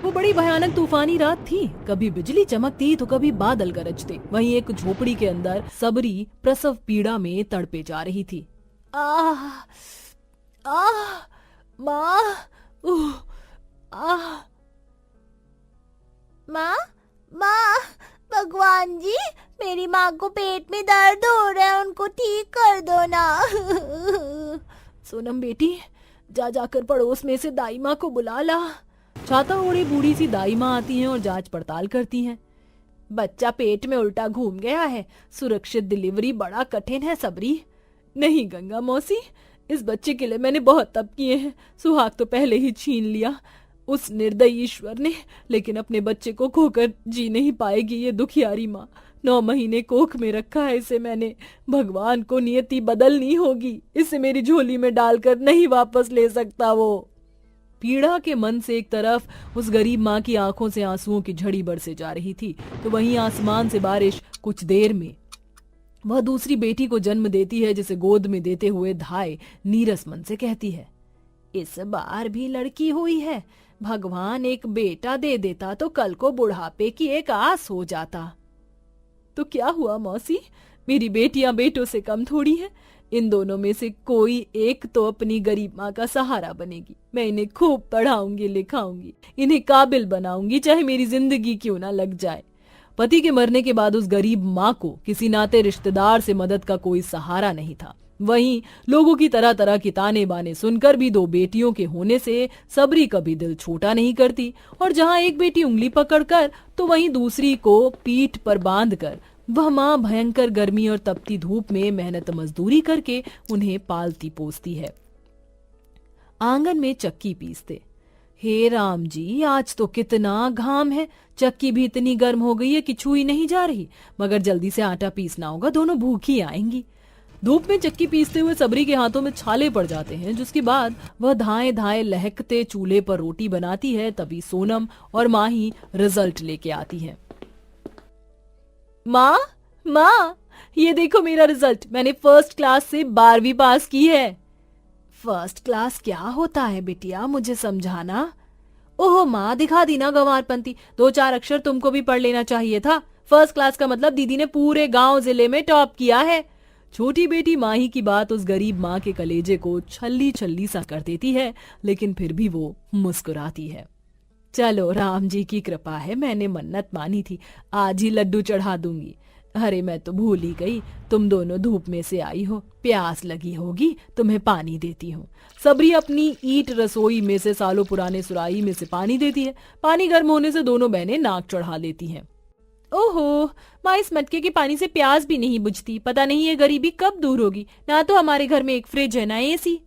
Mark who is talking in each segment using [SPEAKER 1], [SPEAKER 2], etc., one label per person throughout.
[SPEAKER 1] वो बड़ी भयानक तूफानी रात थी। कभी बिजली चमकती तो कभी बादल गरजते। वहीं एक झोपड़ी के अंदर सबरी प्रसव पीड़ा में तड़पे जा रही थी। आह आह माँ, उह, आह।
[SPEAKER 2] माँ, माँ, भगवान जी, मेरी माँ को पेट में दर्द हो रहा है, उनको ठीक कर दो ना।
[SPEAKER 1] सोनम बेटी, जा जाकर पड़ोस में से दाई माँ को बुला ला। छाता ओढ़े बूढ़ी सी दाई माँ आती हैं और जांच पड़ताल करती हैं। बच्चा पेट में उल्टा घूम गया है, सुरक्षित डिलीवरी बड़ा कठिन है सबरी। नहीं गंगा मौसी, इस बच्चे के लिए मैंने बहुत तप किए हैं। सुहाग तो पहले ही छीन लिया उस निर्दयी ईश्वर ने, लेकिन अपने बच्चे को खोकर जी नहीं पाएगी ये दुखियारी माँ। 9 महीने कोख में रखा है इसे मैंने। भगवान को नियति बदलनी होगी, इसे मेरी झोली में डालकर नहीं वापस ले सकता वो। पीड़ा के मन से एक तरफ उस गरीब माँ की आंखों से आंसुओं की झड़ी बरसे जा रही थी, तो वहीं आसमान से बारिश। कुछ देर में वह दूसरी बेटी को जन्म देती है, जिसे गोद में देते हुए धाय नीरस मन से कहती है, इस बार भी लड़की हुई है। भगवान एक बेटा दे देता तो कल को बुढ़ापे की एक आस हो जाता। तो क्या हुआ मौसी, मेरी बेटियां बेटों से कम थोड़ी हैं। इन दोनों में से कोई एक तो अपनी गरीब माँ का सहारा बनेगी। मैं इन्हें खूब पढ़ाऊंगी लिखाऊंगी, इन्हें काबिल बनाऊंगी, चाहे मेरी जिंदगी क्यों ना लग जाए। पति के मरने के बाद उस गरीब माँ को किसी नाते रिश्तेदार से मदद का कोई सहारा नहीं था। वहीं लोगों की तरह तरह की ताने बाने सुनकर भी 2 बेटियों के होने से सबरी कभी दिल छोटा नहीं करती, और जहां एक बेटी उंगली पकड़कर तो वहीं दूसरी को पीठ पर बांधकर वह माँ भयंकर गर्मी और तपती धूप में मेहनत मजदूरी करके उन्हें पालती पोसती है। आंगन में चक्की पीसते। हे राम जी, आज तो कितना घाम है। चक्की भी इतनी गर्म हो गई है कि छुई नहीं जा रही, मगर जल्दी से आटा पीसना होगा, दोनों भूखी आएंगी। धूप में चक्की पीसते हुए सबरी के हाथों में छाले पड़ जाते हैं, जिसके बाद वह धाए धाए लहकते चूल्हे पर रोटी बनाती है। तभी सोनम और माही रिजल्ट लेके आती है। माँ, माँ, ये देखो मेरा रिजल्ट, मैंने फर्स्ट क्लास से 12वीं पास की है। फर्स्ट क्लास क्या होता है बिटिया, मुझे समझाना। ओहो माँ, दिखा दी ना गंवारपंती, 2-4 अक्षर तुमको भी पढ़ लेना चाहिए था। फर्स्ट क्लास का मतलब दीदी ने पूरे गांव जिले में टॉप किया है। छोटी बेटी माही की बात उस गरीब माँ के कलेजे को छल्ली छल्ली सा कर देती है, लेकिन फिर भी वो मुस्कुराती है। चलो, राम जी की कृपा है, मैंने मन्नत मानी थी, आज ही लड्डू चढ़ा दूंगी। अरे मैं तो भूल ही गई, तुम दोनों धूप में से आई हो, प्यास लगी होगी, तुम्हें पानी देती हूँ। सबरी अपनी ईंट रसोई में से सालों पुराने सुराही में से पानी देती है। पानी गर्म होने से दोनों बहनें नाक चढ़ा लेती हैं। ओहो माँ, इस मटके के पानी से प्यास भी नहीं बुझती। पता नहीं ये गरीबी कब दूर होगी। ना तो हमारे घर में एक फ्रिज है, ना एसी।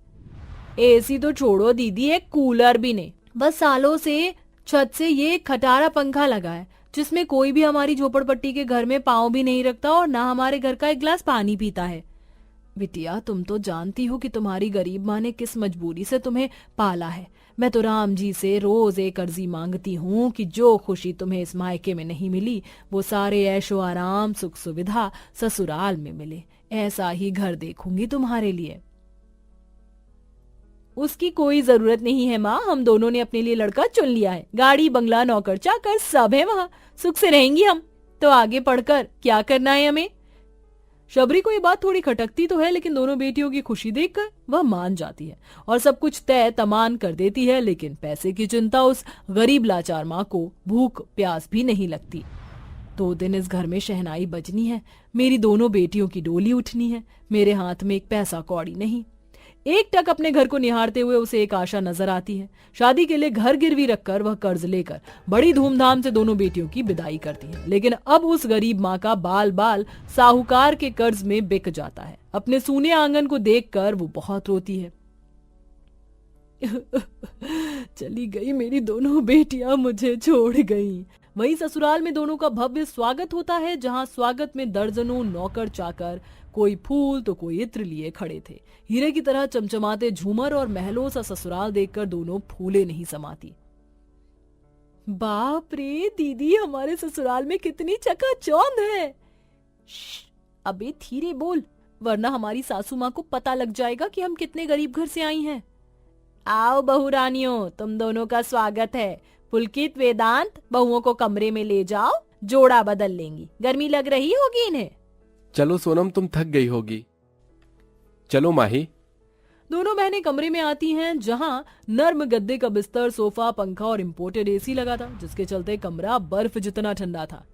[SPEAKER 1] एसी तो छोड़ो दीदी, एक कूलर भी नहीं। बस सालों से छत से ये खटारा पंखा लगा है, जिसमें कोई भी हमारी झोपड़पट्टी के घर में पाँव भी नहीं रखता और ना हमारे घर का एक गिलास पानी पीता है। बिटिया, तुम तो जानती हो कि तुम्हारी गरीब माँ ने किस मजबूरी से तुम्हें पाला है। मैं तो राम जी से रोज एक अर्जी मांगती हूँ कि जो खुशी तुम्हें इस मायके में नहीं मिली, वो सारे ऐशो आराम सुख सुविधा ससुराल में मिले। ऐसा ही घर देखूंगी तुम्हारे लिए। उसकी कोई जरूरत नहीं है माँ, हम दोनों ने अपने लिए लड़का चुन लिया है। गाड़ी बंगला नौकर चाकर सब है वहाँ, सुख से रहेंगी हम। तो आगे पढ़कर क्या करना है हमें। शबरी को ये बात थोड़ी खटकती तो है, लेकिन दोनों बेटियों की खुशी देखकर वह मान जाती है और सब कुछ तय तमान कर देती है। लेकिन पैसे की चिंता उस गरीब लाचार माँ को भूख प्यास भी नहीं लगती। 2 दिन इस घर में शहनाई बजनी है, मेरी दोनों बेटियों की डोली उठनी है। मेरे हाथ में एक पैसा कौड़ी नहीं। एक टक अपने घर को निहारते हुए उसे एक आशा नजर आती है। शादी के लिए घर गिरवी रखकर वह कर्ज लेकर बड़ी धूमधाम से दोनों बेटियों की विदाई करती है। लेकिन अब उस गरीब माँ का बाल बाल साहूकार के कर्ज में बिक जाता है। अपने सूने आंगन को देखकर वो बहुत रोती है। चली गई मेरी दोनों बेटियां, मुझे छोड़ गई। वहीं ससुराल में दोनों का भव्य स्वागत होता है, जहां स्वागत में दर्जनों नौकर चाकर, कोई फूल तो कोई इत्र लिए खड़े थे। हीरे की तरह चमचमाते झूमर और महलों सा ससुराल देखकर दोनों फूले नहीं समाती। बाप रे दीदी, हमारे ससुराल में कितनी चकाचौंध है। अबे धीरे बोल, वरना हमारी सासू माँ को पता लग जाएगा कि हम कितने गरीब घर से आई हैं। आओ बहू रानियों, तुम दोनों का स्वागत है। पुलकित, वेदांत, बहुओं को कमरे में ले जाओ, जोड़ा बदल लेंगी, गर्मी लग रही होगी इन्हें।
[SPEAKER 3] चलो सोनम, तुम थक गई होगी। चलो माही।
[SPEAKER 1] दोनों बहनें कमरे में आती हैं, जहां नर्म गद्दे का बिस्तर, सोफा, पंखा और इम्पोर्टेड एसी लगा था, जिसके चलते कमरा बर्फ जितना ठंडा था।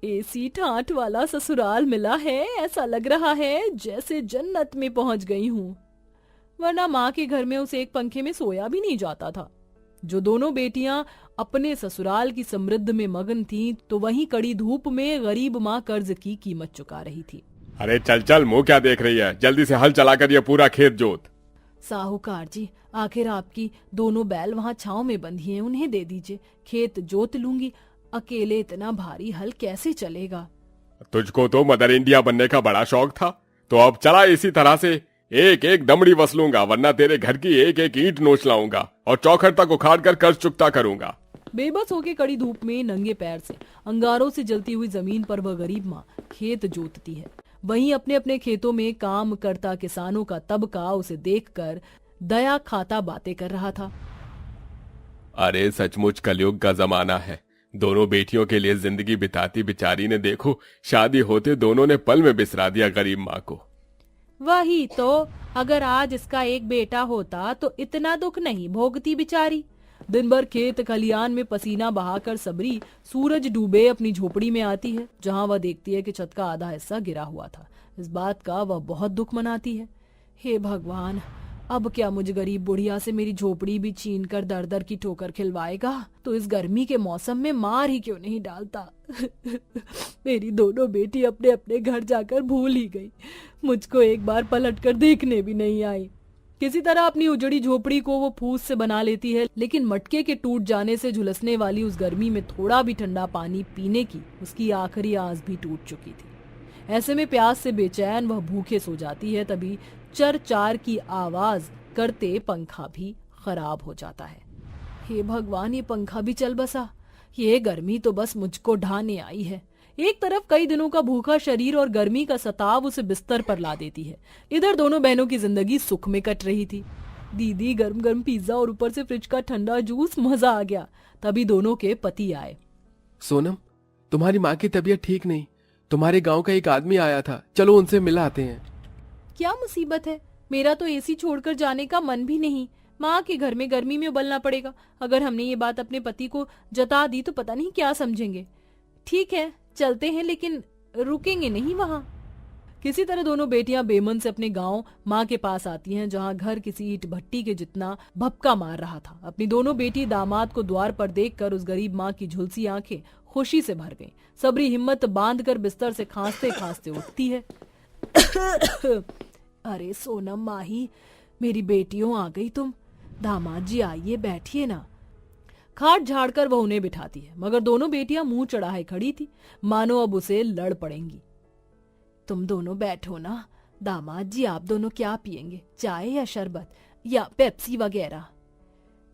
[SPEAKER 1] एसी ठाठ वाला ससुराल मिला है, ऐसा लग रहा है जैसे जन्नत में पहुंच गई हूँ, वरना माँ के घर में उसे एक पंखे में सोया भी नहीं जाता था। जो दोनों बेटियां अपने ससुराल की समृद्ध में मगन थीं, तो वहीं कड़ी धूप में गरीब माँ कर्ज की कीमत चुका रही थी।
[SPEAKER 4] अरे चल चल, मुंह क्या देख रही है, जल्दी से हल चलाकर ये पूरा खेत जोत।
[SPEAKER 1] साहूकार जी, आखिर आपकी दोनों बैल वहाँ छांव में बंधी हैं, उन्हें दे दीजिए, खेत जोत लूंगी, अकेले इतना भारी हल कैसे चलेगा।
[SPEAKER 4] तुझको तो मदर इंडिया बनने का बड़ा शौक था, तो अब चला इसी तरह से एक एक दमड़ी वसूलूंगा, वरना तेरे घर की एक एक ईंट नोच लाऊंगा और चौखट तक उखाड़ कर कर्ज चुकता करूंगा।
[SPEAKER 1] बेबस होके कड़ी धूप में नंगे पैर से अंगारों से जलती हुई जमीन पर वह गरीब माँ खेत जोतती है। वहीं अपने अपने खेतों में काम करता किसानों का तबका उसे देखकर दया खाता बातें कर रहा था।
[SPEAKER 4] अरे सचमुच कलयुग का जमाना है, दोनों बेटियों के लिए जिंदगी बिताती बेचारी ने देखो, शादी होते दोनों ने पल में बिसरा दिया गरीब माँ को।
[SPEAKER 1] वही तो, अगर आज इसका एक बेटा होता तो इतना दुख नहीं भोगती बेचारी। दिन भर खेत खलियान में पसीना बहाकर सबरी सूरज डूबे अपनी झोपड़ी में आती है, जहां वह देखती है कि छत का आधा हिस्सा गिरा हुआ था। इस बात का वह बहुत दुख मनाती है। हे भगवान, अब क्या मुझ गरीब बुढ़िया से मेरी झोपड़ी भी छीन कर दर दर की ठोकर खिलवाएगा, तो इस गर्मी के मौसम में मार ही क्यों नहीं डालता। मेरी दोनों बेटी अपने अपने घर जाकर भूल ही गई, मुझको एक बार पलट कर देखने भी नहीं आई। किसी तरह अपनी उजड़ी झोपड़ी को वो फूस से बना लेती है, लेकिन मटके के टूट जाने से झुलसने वाली उस गर्मी में थोड़ा भी ठंडा पानी पीने की उसकी आखिरी आस भी टूट चुकी थी। ऐसे में प्यास से बेचैन वह भूखे सो जाती है, तभी चर चार की आवाज करते पंखा भी खराब हो जाता है। हे भगवान, ये पंखा भी चल बसा, ये गर्मी तो बस मुझको ढाने आई है। एक तरफ कई दिनों का भूखा शरीर और गर्मी का सताव उसे बिस्तर पर ला देती है, इधर दोनों बहनों की जिंदगी सुख में कट रही थी। दीदी गर्म गर्म पिज्जा और ऊपर से फ्रिज का ठंडा जूस, मजा आ गया। तभी दोनों के पति आए।
[SPEAKER 3] सोनम, तुम्हारी माँ की तबीयत ठीक नहीं, तुम्हारे गांव का एक आदमी आया था, चलो उनसे मिल आते हैं।
[SPEAKER 1] क्या मुसीबत है, मेरा तो एसी छोड़कर जाने का मन भी नहीं। माँ के घर में गर्मी में उबलना पड़ेगा। अगर हमने ये बात अपने पति को जता दी तो पता नहीं क्या समझेंगे। ठीक है, चलते हैं, लेकिन रुकेंगे नहीं वहां। किसी तरह दोनों बेटियां बेमन से अपने गांव माँ के पास आती हैं, जहां घर किसी ईंट भट्टी के जितना भपका मार रहा था। अपनी दोनों बेटी दामाद को द्वार पर देखकर उस गरीब माँ की झुलसी आंखें खुशी से भर गईं। सबरी हिम्मत बांधकर बिस्तर से खांसते खांसते उठती है। अरे सोनम, माही, मेरी बेटियों आ गई तुम। दामाद जी आइए, बैठिए ना। खाट झाड़कर वह उन्हें बिठाती है, मगर दोनों बेटियां मुंह चढ़ाए खड़ी थी, मानो अब उसे लड़ पड़ेंगी। तुम दोनों बैठो ना। दामाद जी, आप दोनों क्या पियेंगे, चाय या शरबत या पेप्सी वगैरह?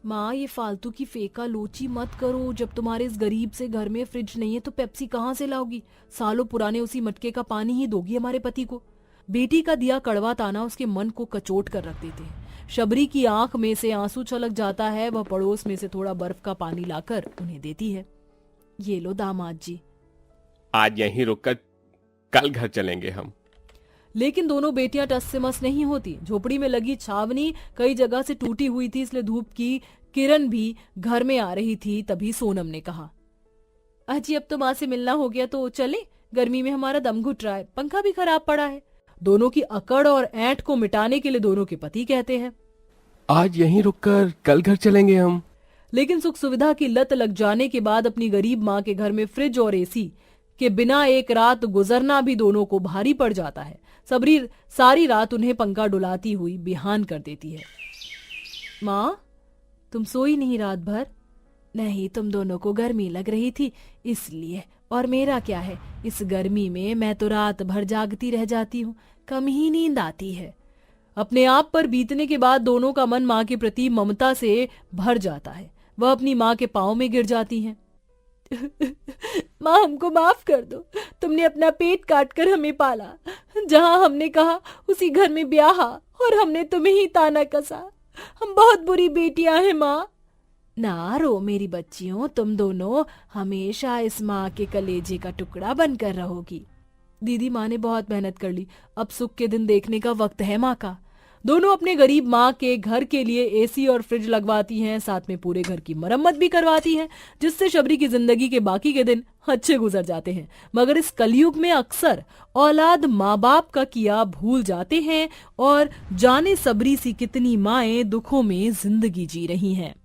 [SPEAKER 1] माँ, ये फालतू की फेका लोची मत करो। जब तुम्हारे इस गरीब से घर में फ्रिज नहीं है तो पेप्सी कहाँ से लाओगी? सालों पुराने उसी मटके का पानी ही दोगी हमारे पति को। बेटी का दिया कड़वा ताना उसके मन को कचोट कर रख देते हैं। शबरी की आंख में से आंसू छलक जाता है। वह पड़ोस में से थोड़ा बर्फ का पानी लाकर उन्हें देती है। ये लो दामाद जी।
[SPEAKER 4] आज यहीं रुककर कल घर चलेंगे हम।
[SPEAKER 1] लेकिन दोनों बेटियां टस से मस नहीं होती। झोपड़ी में लगी छावनी कई जगह से टूटी हुई थी, इसलिए धूप की किरण भी घर में आ रही थी। तभी सोनम ने कहा, अजी अब तो माँ से मिलना हो गया तो चले, गर्मी में हमारा दम घुट रहा है, पंखा भी खराब पड़ा है। दोनों की अकड़ और ऐंठ को मिटाने के लिए दोनों के पति कहते हैं,
[SPEAKER 3] आज यहीं रुककर कल घर चलेंगे हम।
[SPEAKER 1] लेकिन सुख सुविधा की लत लग जाने के बाद अपनी गरीब माँ के घर में फ्रिज और एसी के बिना एक रात गुजरना भी दोनों को भारी पड़ जाता है। सबरी सारी रात उन्हें पंखा डुलाती हुई बिहान कर देती है। माँ, तुम सोई नहीं रात भर? नहीं, तुम दोनों को गर्मी लग रही थी इसलिए। और मेरा क्या है, इस गर्मी में मैं तो रात भर जागती रह जाती हूँ, कम ही नींद आती है। अपने आप पर बीतने के बाद दोनों का मन माँ के प्रति ममता से भर जाता है। वह अपनी माँ के पांव में गिर जाती हैं। माँ, हमको माफ कर दो। तुमने अपना पेट काट कर हमें पाला। जहाँ हमने कहा उसी घर में ब्याहा और हमने तुम्हें ही ताना कसा। हम बहुत बुरी बेटियां हैं माँ। ना रो मेरी बच्चियों, तुम दोनों हमेशा इस माँ के कलेजे का टुकड़ा बनकर रहोगी। दीदी माँ ने बहुत मेहनत कर ली, अब सुख के दिन देखने का वक्त है माँ का। दोनों अपने गरीब माँ के घर के लिए एसी और फ्रिज लगवाती हैं, साथ में पूरे घर की मरम्मत भी करवाती हैं, जिससे शबरी की जिंदगी के बाकी के दिन अच्छे गुजर जाते हैं। मगर इस कलयुग में अक्सर औलाद माँ बाप का किया भूल जाते हैं और जाने सबरी सी कितनी माएं दुखों में जिंदगी जी रही हैं।